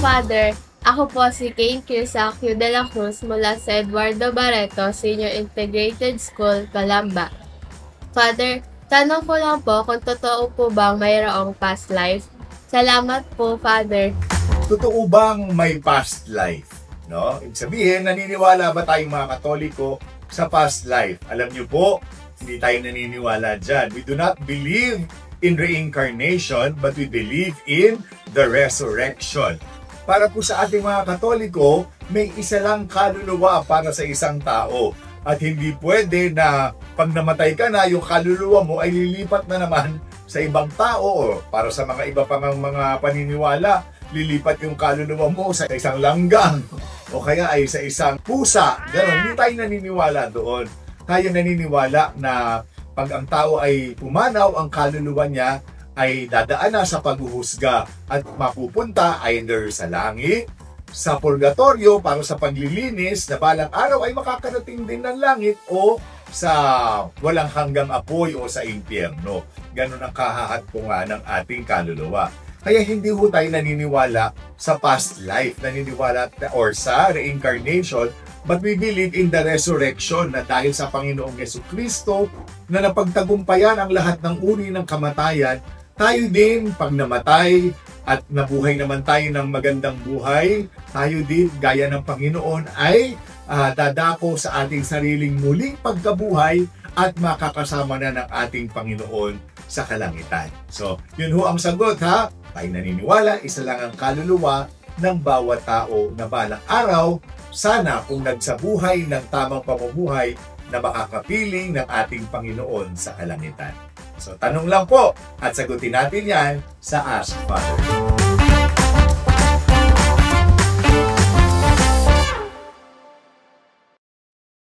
Father. Ako po si Kane Kirsacio de la Cruz mula sa Eduardo Barreto Senior Integrated School, Calamba. Father, tanong ko lang po kung totoo po bang mayroong past life? Salamat po, Father. Totoo bang may past life? No? Ibig sabihin, naniniwala ba tayong mga Katoliko sa past life? Alam niyo po, hindi tayo naniniwala dyan. We do not believe in reincarnation, but we believe in the resurrection. Para po sa ating mga Katoliko, may isa lang kaluluwa para sa isang tao. At hindi pwede na pag namatay ka na, yung kaluluwa mo ay lilipat na naman sa ibang tao. O para sa mga iba pang mga paniniwala, lilipat yung kaluluwa mo sa isang langgam o kaya ay sa isang pusa. Ganon, hindi tayo naniniwala doon. Tayo naniniwala na pag ang tao ay pumanaw, ang kaluluwa niya ay dadaan na sa paghuhusga at mapupunta either sa langit, sa purgatorio para sa paglilinis na balang araw ay makakarating din ng langit o sa walang hanggang apoy o sa impyerno. Ganon ang kahahatpungan ng ating kaluluwa. Kaya hindi ho tayo naniniwala sa past life, naniniwala or sa reincarnation, but we believe in the resurrection na dahil sa Panginoong Jesucristo na napagtagumpayan ang lahat ng uri ng kamatayan, tayo din pag namatay at nabuhay naman tayo ng magandang buhay, tayo din gaya ng Panginoon ay dadako sa ating sariling muling pagkabuhay at makakasama na ng ating Panginoon sa kalangitan. So, yun ho ang sagot ha. Tayo naniniwala, isa lang ang kaluluwa ng bawat tao na balang araw, sana kung nagsabuhay ng tamang pamumuhay na makakapiling ng ating Panginoon sa kalangitan. So, tanong lang po at sagutin natin yan sa Ask Father.